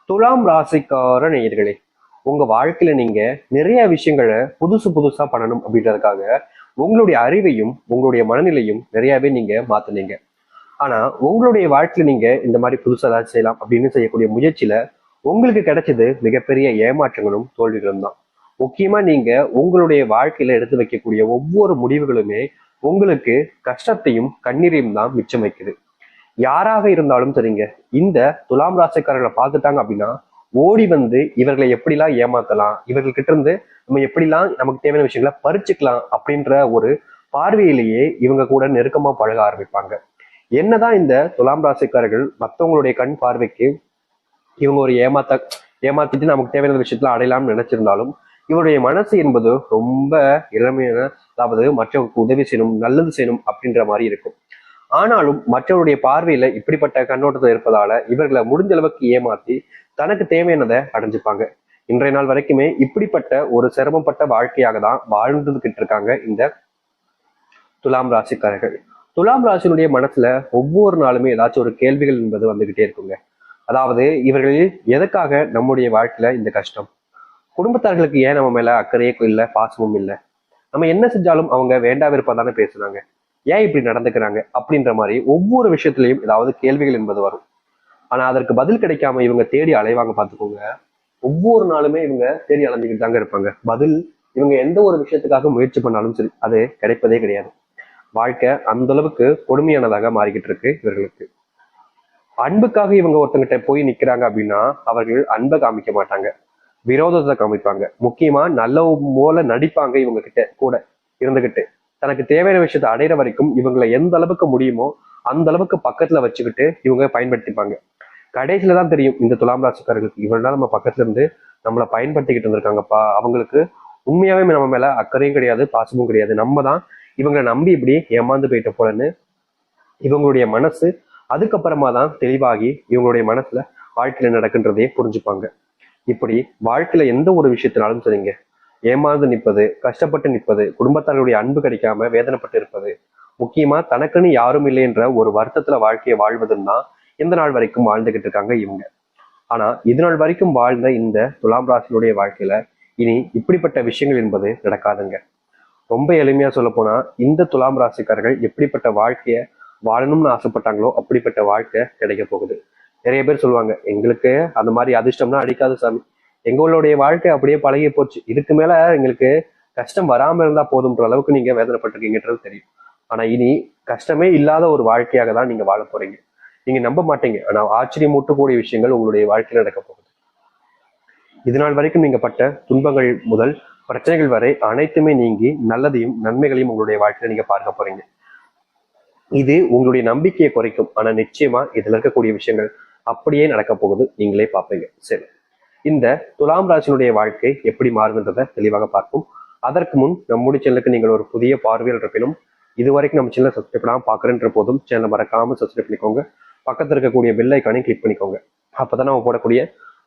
துலாம் ராசிக்கார நேயர்களே, உங்க வாழ்க்கையில நீங்க நிறைய விஷயங்களை புதுசு புதுசா பண்ணணும் அப்படின்றதுக்காக உங்களுடைய அறிவையும் உங்களுடைய மனநிலையும் நிறையவே நீங்க மாத்துனீங்க. ஆனா உங்களுடைய வாழ்க்கையில நீங்க இந்த மாதிரி புதுசா ஏதாவது செய்யலாம் அப்படின்னு செய்யக்கூடிய முயற்சியில உங்களுக்கு கிடைச்சது மிகப்பெரிய ஏமாற்றங்களும் தோல்விகளும் தான். முக்கியமா நீங்க உங்களுடைய வாழ்க்கையில எடுத்து வைக்கக்கூடிய ஒவ்வொரு முடிவுகளுமே உங்களுக்கு கஷ்டத்தையும் கண்ணீரையும் தான் மிச்சம் வைக்குது. யாராக இருந்தாலும் சரிங்க, இந்த துலாம் ராசிக்காரர்களை பார்த்துட்டாங்க அப்படின்னா ஓடி வந்து இவர்களை எப்படிலாம் ஏமாத்தலாம், இவர்கள் கிட்ட இருந்து நம்ம எப்படிலாம் நமக்கு தேவையான விஷயங்களை பறிச்சுக்கலாம் அப்படின்ற ஒரு பார்வையிலேயே இவங்க கூட நெருக்கமா பழக ஆரம்பிப்பாங்க. என்னதான் இந்த துலாம் ராசிக்காரர்கள் மற்றவங்களுடைய கண் பார்வைக்கு இவங்க ஒரு ஏமாத்திட்டு நமக்கு தேவையான விஷயத்துல அடையலாம்னு நினைச்சிருந்தாலும் இவருடைய மனசு என்பது ரொம்ப இளமையான, அதாவது மற்றவங்களுக்கு உதவி செய்யணும், நல்லது செய்யணும் அப்படின்ற மாதிரி இருக்கும். ஆனாலும் மற்றவருடைய பார்வையில இப்படிப்பட்ட கண்ணோட்டத்தில் இருப்பதால இவர்களை முடிஞ்ச அளவுக்கு ஏமாத்தி தனக்கு தேவையானதை அடைஞ்சுப்பாங்க. இன்றைய நாள் வரைக்குமே இப்படிப்பட்ட ஒரு சிரமப்பட்ட வாழ்க்கையாக தான் வாழ்ந்துகிட்டு இருக்காங்க இந்த துலாம் ராசிக்காரர்கள். துலாம் ராசினுடைய மனசுல ஒவ்வொரு நாளுமே ஏதாச்சும் ஒரு கேள்விகள் என்பது வந்துகிட்டே இருக்குங்க. அதாவது இவர்கள் எதுக்காக நம்முடைய வாழ்க்கையில இந்த கஷ்டம், குடும்பத்தார்களுக்கு ஏன் நம்ம மேல அக்கறையே இல்லை, பாசமும் இல்லை, நம்ம என்ன செஞ்சாலும் அவங்க வேண்டா விருப்பம் பேசுனாங்க, ஏன் இப்படி நடந்துக்கிறாங்க அப்படின்ற மாதிரி ஒவ்வொரு விஷயத்திலையும் ஏதாவது கேள்விகள் என்பது வரும். ஆனா அதற்கு பதில் கிடைக்காம இவங்க தேடி அலைவாங்க பார்த்துக்கோங்க. ஒவ்வொரு நாளுமே இவங்க தேடி அலைஞ்சுக்கிட்டு தாங்க இருப்பாங்க. பதில் இவங்க எந்த ஒரு விஷயத்துக்காக முயற்சி பண்ணாலும் சரி அது கிடைப்பதே கிடையாது. வாழ்க்கை அந்த அளவுக்கு கொடுமையானதாக மாறிக்கிட்டு இருக்கு இவர்களுக்கு. அன்புக்காக இவங்க ஒருத்தங்கிட்ட போய் நிக்கிறாங்க அப்படின்னா அவர்கள் அன்பை காமிக்க மாட்டாங்க, விரோதத்தை காமிப்பாங்க. முக்கியமா நல்ல போல நடிப்பாங்க. இவங்க கிட்ட கூட இருந்துகிட்டு தனக்கு தேவையான விஷயத்தை அடையிற வரைக்கும் இவங்களை எந்த அளவுக்கு முடியுமோ அந்த அளவுக்கு பக்கத்துல வச்சுக்கிட்டு இவங்க பயன்படுத்திப்பாங்க. கடைசியில தான் தெரியும் இந்த துலாம் ராசிக்காரர்களுக்கு இவ்வளவு நாள் நம்ம பக்கத்துல இருந்து நம்மளை பயன்படுத்திக்கிட்டு இருந்திருக்காங்கப்பா, அவங்களுக்கு உண்மையாவே நம்ம மேல அக்கறையும் கிடையாது, பாசமும் கிடையாது, நம்ம தான் இவங்களை நம்பி இப்படி ஏமாந்து போயிட்ட போலன்னு இவங்களுடைய மனசு அதுக்கப்புறமா தான் தெளிவாகி இவங்களுடைய மனசுல வாழ்க்கையில நடக்கின்றதையே புரிஞ்சுப்பாங்க. இப்படி வாழ்க்கையில எந்த ஒரு விஷயத்தினாலும் சரிங்க, ஏமாந்து நிற்பது, கஷ்டப்பட்டு நிற்பது, குடும்பத்தார்களுடைய அன்பு கிடைக்காம வேதனைப்பட்டு இருப்பது, முக்கியமா தனக்குன்னு யாரும் இல்லை என்ற ஒரு வருத்தத்துல வாழ்க்கையை வாழ்வதுன்னு தான் எந்த நாள் வரைக்கும் வாழ்ந்துகிட்டு இருக்காங்க இவங்க. ஆனா இது நாள் வரைக்கும் வாழ்ந்த இந்த துலாம் ராசினுடைய வாழ்க்கையில இனி இப்படிப்பட்ட விஷயங்கள் என்பது நடக்காதுங்க. ரொம்ப எளிமையா சொல்ல போனா இந்த துலாம் ராசிக்காரர்கள் எப்படிப்பட்ட வாழ்க்கைய வாழணும்னு ஆசைப்பட்டாங்களோ அப்படிப்பட்ட வாழ்க்கை கிடைக்க போகுது. நிறைய பேர் சொல்லுவாங்க, எங்களுக்கு அந்த மாதிரி அதிர்ஷ்டம்னா அடிக்காது சாமி, எங்களுடைய வாழ்க்கை அப்படியே பழகி போச்சு, இதுக்கு மேல எங்களுக்கு கஷ்டம் வராம இருந்தா போதும்ன்ற அளவுக்கு நீங்க வேதனைப்பட்டிருக்கீங்கன்றது தெரியும். ஆனா இனி கஷ்டமே இல்லாத ஒரு வாழ்க்கையாக தான் நீங்க வாழ போறீங்க. நீங்க நம்ப மாட்டீங்க, ஆனா ஆச்சரியமூட்டக்கூடிய விஷயங்கள் உங்களுடைய வாழ்க்கையில நடக்க போகுது. இது நாள் வரைக்கும் நீங்க பட்ட துன்பங்கள் முதல் பிரச்சனைகள் வரை அனைத்துமே நீங்கி நல்லதையும் நன்மைகளையும் உங்களுடைய வாழ்க்கையில நீங்க பார்க்க போறீங்க. இது உங்களுடைய நம்பிக்கையை குறைக்கும், ஆனா நிச்சயமா இதுல இருக்கக்கூடிய விஷயங்கள் அப்படியே நடக்க போகுது, நீங்களே பார்ப்பீங்க. சரி, இந்த துலாம் ராசினுடைய வாழ்க்கை எப்படி மாறுகின்றதை தெளிவாக பார்ப்போம். அதற்கு முன் நம்முடைய சேனலுக்கு நீங்கள் ஒரு புதிய பார்வையில் இருப்பினும் இதுவரைக்கும் நம்ம சேனலை சப்ஸ்கிரைப் பண்ணாமல் பார்க்குறேன்ற போதும் சேனலை மறக்காம சப்ஸ்கிரைப் பண்ணிக்கோங்க. பக்கத்தில் இருக்கக்கூடிய பெல் ஐக்கானையும் கிளிக் பண்ணிக்கோங்க. அப்பதான் நம்ம போடக்கூடிய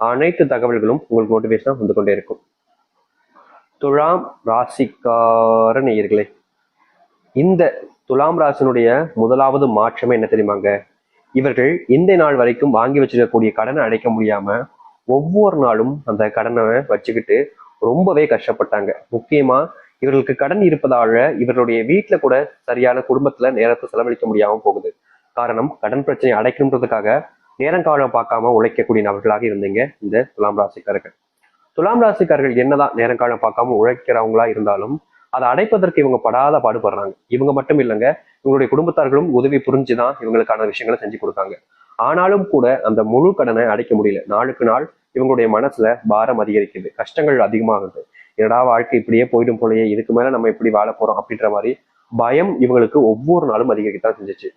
அனைத்து தகவல்களும் உங்களுக்கு நோட்டிஃபிகேஷனா வந்து கொண்டே இருக்கும். துலாம் ராசிக்கார நேயர்களே, இந்த துலாம் ராசினுடைய முதலாவது மாற்றமே என்ன தெரியுமாங்க? இவர்கள் இந்த நாள் வரைக்கும் வாங்கி வச்சிருக்கக்கூடிய கடனை அடைக்க முடியாம ஒவ்வொரு நாளும் அந்த கடனை வச்சுக்கிட்டு ரொம்பவே கஷ்டப்பட்டாங்க. முக்கியமா இவர்களுக்கு கடன் இருப்பதால இவர்களுடைய வீட்டுல கூட சரியான குடும்பத்துல நேரத்தை செலவழிக்க முடியாம போகுது. காரணம், கடன் பிரச்சனை அடைக்கணுன்றதுக்காக நேரங்காலம் பார்க்காம உழைக்கக்கூடிய நபர்களாக இருந்தீங்க இந்த துலாம் ராசிக்காரர்கள். துலாம் ராசிக்காரர்கள் என்னதான் நேரங்காலம் பார்க்காம உழைக்கிறவங்களா இருந்தாலும் அதை அடைப்பதற்கு இவங்க படாத பாடுபடுறாங்க. இவங்க மட்டும் இல்லைங்க, இவங்களுடைய குடும்பத்தார்களும் உதவி புரிஞ்சுதான் இவங்களுக்கான விஷயங்களை செஞ்சு கொடுக்காங்க. ஆனாலும் கூட அந்த முழு கடனை அடைக்க முடியல. நாளுக்கு நாள் இவங்களுடைய மனசுல பாரம் அதிகரிக்குது, கஷ்டங்கள் அதிகமாகுது. என்னடா வாழ்க்கை இப்படியே போயிடும் போலயே, இதுக்கு மேல நம்ம எப்படி வாழ போறோம் அப்படின்ற மாதிரி பயம் இவங்களுக்கு ஒவ்வொரு நாளும் அதிகரிக்கத்தான் செஞ்சுச்சு.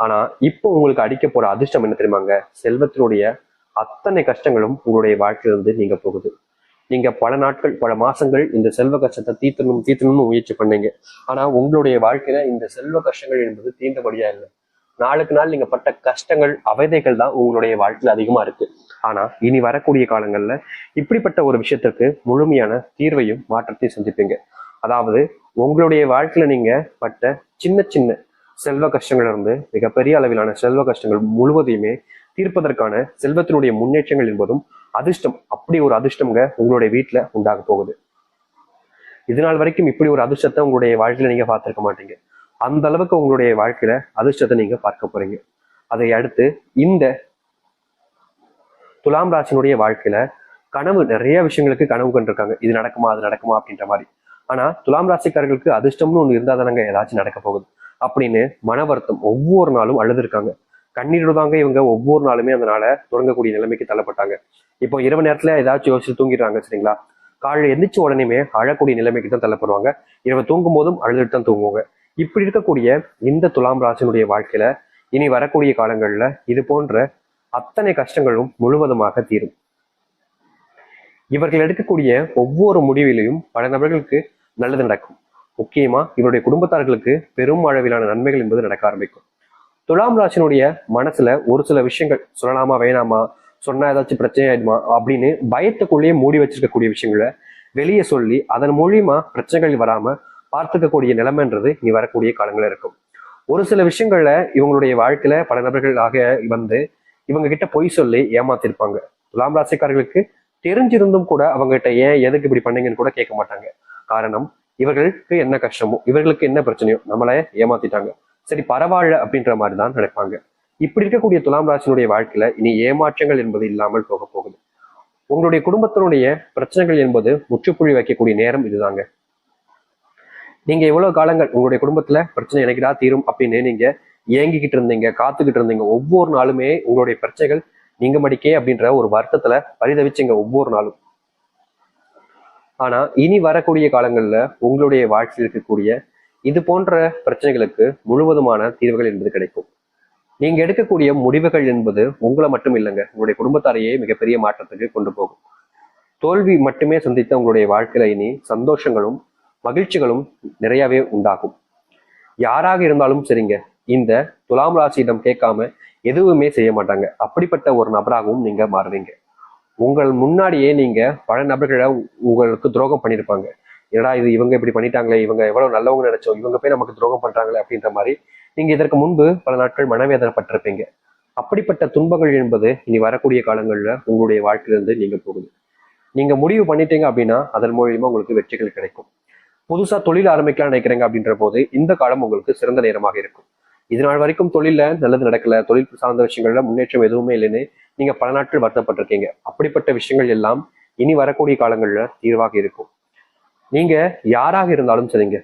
ஆனா இப்போ உங்களுக்கு அடிக்க போற அதிர்ஷ்டம் என்ன தெரியுமாங்க? செல்வத்தினுடைய அத்தனை கஷ்டங்களும் உங்களுடைய வாழ்க்கையிலிருந்து நீங்க போகுது. நீங்க பல நாட்கள் பல மாசங்கள் இந்த செல்வ கஷ்டத்தை தீர்த்தணும்னு முயற்சி பண்ணீங்க. ஆனா உங்களுடைய வாழ்க்கையில இந்த செல்வ கஷ்டங்கள் என்பது தீர்ந்தபடியா இல்லை. நாளுக்கு நாள் நீங்க பட்ட கஷ்டங்கள் அவதைகள் தான் உங்களுடைய வாழ்க்கையில அதிகமா இருக்கு. ஆனா இனி வரக்கூடிய காலங்கள்ல இப்படிப்பட்ட ஒரு விஷயத்திற்கு முழுமையான தீர்வையும் மாற்றத்தையும் சந்திப்பீங்க. அதாவது உங்களுடைய வாழ்க்கையில நீங்க பட்ட சின்ன சின்ன செல்வ கஷ்டங்கள் இருந்து மிகப்பெரிய அளவிலான செல்வ கஷ்டங்கள் முழுவதையுமே தீர்ப்பதற்கான செல்வத்தினுடைய முன்னேற்றங்கள் என்பதும் அதிர்ஷ்டம், அப்படி ஒரு அதிர்ஷ்டம்ங்க உங்களுடைய வீட்டுல உண்டாக போகுது. இது நாள் வரைக்கும் இப்படி ஒரு அதிர்ஷ்டத்தை உங்களுடைய வாழ்க்கையில நீங்க பார்த்திருக்க மாட்டீங்க. அந்த அளவுக்கு உங்களுடைய வாழ்க்கையில அதிர்ஷ்டத்தை நீங்க பார்க்க போறீங்க. அதை அடுத்து இந்த துலாம் ராசினுடைய வாழ்க்கையில கனவு, நிறைய விஷயங்களுக்கு கனவு கண்டிருக்காங்க. இது நடக்குமா அது நடக்குமா அப்படின்ற மாதிரி. ஆனா துலாம் ராசிக்காரர்களுக்கு அதிர்ஷ்டம்னு ஒண்ணு இருந்தா தானங்க ஏதாச்சும் நடக்க போகுது அப்படின்னு மன வருத்தம் ஒவ்வொரு நாளும் அழுதுருக்காங்க. கண்ணீரோடு தாங்க இவங்க ஒவ்வொரு நாளுமே அதனால தொடங்கக்கூடிய நிலைமைக்கு தள்ளப்பட்டாங்க. இப்போ இரவு நேரத்துல ஏதாச்சும் யோசிச்சு தூங்கிடுறாங்க சரிங்களா, காலையில் எந்திரிச்ச உடனேயுமே அழக்கூடிய நிலைமைக்கு தான் தள்ளப்படுவாங்க. இரவு தூங்கும் போதும் அழுதுட்டு தான் தூங்குவாங்க. இப்படி இருக்கக்கூடிய இந்த துலாம் ராசினுடைய வாழ்க்கையில இனி வரக்கூடிய காலங்கள்ல இது போன்ற அத்தனை கஷ்டங்களும் முழுவதுமாக தீரும். இவர்கள் எடுக்கக்கூடிய ஒவ்வொரு முடிவிலையும் பல நபர்களுக்கு நல்லது நடக்கும். முக்கியமா இவருடைய குடும்பத்தார்களுக்கு பெரும் அளவிலான நன்மைகள் என்பது நடக்க ஆரம்பிக்கும். துலாம் ராசினுடைய மனசுல ஒரு சில விஷயங்கள் சொல்லலாமா வேணாமா, சொன்னா ஏதாச்சும் பிரச்சனை ஆயிடுமா அப்படின்னு பயத்துக்குள்ளேயே மூடி வச்சிருக்கக்கூடிய விஷயங்களை வெளியே சொல்லி அதன் மூலியமா பிரச்சனைகள் வராம பார்த்துக்கக்கூடிய நிலைமைன்றது இனி வரக்கூடிய காலங்கள் இருக்கும். ஒரு சில விஷயங்கள்ல இவங்களுடைய வாழ்க்கையில பல நபர்களாக வந்து இவங்க கிட்ட பொய் சொல்லி ஏமாத்திருப்பாங்க. துலாம் ராசிக்காரர்களுக்கு தெரிஞ்சிருந்தும் கூட அவங்க கிட்ட ஏன் எதுக்கு இப்படி பண்ணீங்கன்னு கூட கேட்க மாட்டாங்க. காரணம், இவர்களுக்கு என்ன கஷ்டமோ இவர்களுக்கு என்ன பிரச்சனையோ நம்மளை ஏமாத்திட்டாங்க, சரி பரவாயில்ல அப்படின்ற மாதிரி தான் நினைப்பாங்க. இப்படி இருக்கக்கூடிய துலாம் ராசினுடைய வாழ்க்கையில இனி ஏமாற்றங்கள் என்பது இல்லாமல் போக போகுது. உங்களுடைய குடும்பத்தினுடைய பிரச்சனைகள் என்பது முற்றுப்புள்ளி வைக்கக்கூடிய நேரம் இதுதாங்க. நீங்க எவ்வளவு காலங்கள் உங்களுடைய குடும்பத்துல பிரச்சனை எனக்குடா தீரும் அப்படின்னு நீங்க ஏங்கிக்கிட்டு இருந்தீங்க, காத்துக்கிட்டு இருந்தீங்க. ஒவ்வொரு நாளுமே உங்களுடைய பிரச்சனைகள் நீங்க மடிக்கே அப்படின்ற ஒரு வருத்தத்துல பரிதவிச்சுங்க ஒவ்வொரு நாளும். ஆனா இனி வரக்கூடிய காலங்கள்ல உங்களுடைய வாழ்க்கையில் இருக்கக்கூடிய இது போன்ற பிரச்சனைகளுக்கு முழுவதுமான தீர்வுகள் என்பது கிடைக்கும். நீங்க எடுக்கக்கூடிய முடிவுகள் என்பது உங்களை மட்டும் இல்லைங்க, உங்களுடைய குடும்பத்தாரையே மிகப்பெரிய மாற்றத்துக்கு கொண்டு போகும். தோல்வி மட்டுமே சந்தித்த உங்களுடைய வாழ்க்கையில இனி சந்தோஷங்களும் மகிழ்ச்சிகளும் நிறையவே உண்டாகும். யாராக இருந்தாலும் சரிங்க, இந்த துலாம் ராசியிடம் கேட்காம எதுவுமே செய்ய மாட்டாங்க. அப்படிப்பட்ட ஒரு நபராகவும் நீங்க மாறுவீங்க. உங்கள் முன்னாடியே நீங்க பல நபர்களை உங்களுக்கு துரோகம் பண்ணியிருப்பாங்க. ஏடா இது இவங்க இப்படி பண்ணிட்டாங்களே, இவங்க எவ்வளவு நல்லவங்க நினைச்சோம், இவங்க போய் நமக்கு துரோகம் பண்றாங்களே அப்படின்ற மாதிரி நீங்க இதற்கு முன்பு பல நாட்கள் மனவேதனைப்பட்டிருப்பீங்க. அப்படிப்பட்ட துன்பங்கள் என்பது இனி வரக்கூடிய காலங்கள்ல உங்களுடைய வாழ்க்கையிலிருந்து நீங்க போகுது. நீங்க முடிவு பண்ணிட்டீங்க அப்படின்னா அதன் மூலியமா உங்களுக்கு வெற்றிகள் கிடைக்கும். புதுசா தொழில் ஆரம்பிக்கலாம் நினைக்கிறீங்க அப்படின்ற போது இந்த காலம் உங்களுக்கு சிறந்த நேரமாக இருக்கும். இது நாள் வரைக்கும் தொழில நல்லது நடக்கல, தொழில் சார்ந்த விஷயங்கள்ல முன்னேற்றம் எதுவுமே இல்லைன்னு நீங்க பல நாட்கள் வருத்தப்பட்டிருக்கீங்க. அப்படிப்பட்ட விஷயங்கள் எல்லாம் இனி வரக்கூடிய காலங்கள்ல தீர்வாக இருக்கும். நீங்க யாராக இருந்தாலும் சரிங்க,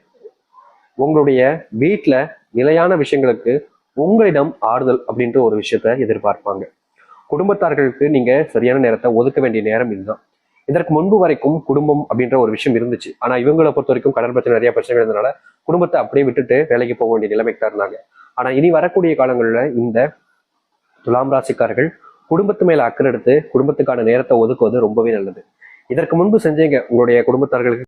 உங்களுடைய வீட்டுல நிலையான விஷயங்களுக்கு உங்களிடம் ஆறுதல் அப்படின்ற ஒரு விஷயத்த எதிர்பார்ப்பாங்க. குடும்பத்தார்களுக்கு நீங்க சரியான நேரத்தை ஒதுக்க வேண்டிய நேரம் இதுதான். இதற்கு முன்பு வரைக்கும் குடும்பம் அப்படின்ற ஒரு விஷயம் இருந்துச்சு. ஆனா இவங்களை பொறுத்த வரைக்கும் கடன் பிரச்சனை, நிறைய பிரச்சனைகள் இருந்தனால குடும்பத்தை அப்படியே விட்டுட்டு வேலைக்கு போக வேண்டிய நிலைமைக்கு தான் இருந்தாங்க. ஆனா இனி வரக்கூடிய காலங்கள்ல இந்த துலாம் ராசிக்காரர்கள் குடும்பத்து மேல அக்கறை எடுத்து குடும்பத்துக்கான நேரத்தை ஒதுக்குவது ரொம்பவே நல்லது. இதற்கு முன்பு செஞ்சீங்க உங்களுடைய குடும்பத்தார்களுக்கு